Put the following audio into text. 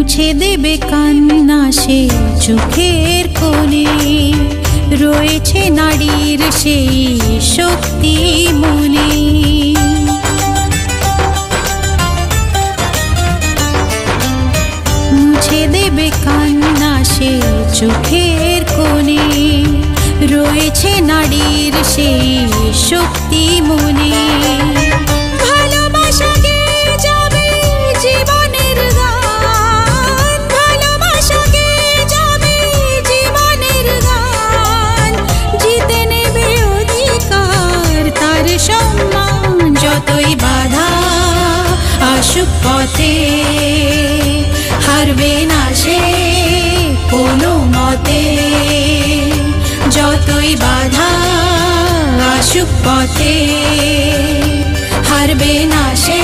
মুছে দেবে কান্না সে চোখের কোণে, রয়েছে নারীর সেই শক্তি মনে। মুছে দেবে কান্না সে চোখের কোণে, রয়েছে নারীর সেই শক্তি মনে। যতই বাধা আসুক পথে, হারবে না সে কোনো মতে। যতই বাধা আসুক পথে, হারবে না সে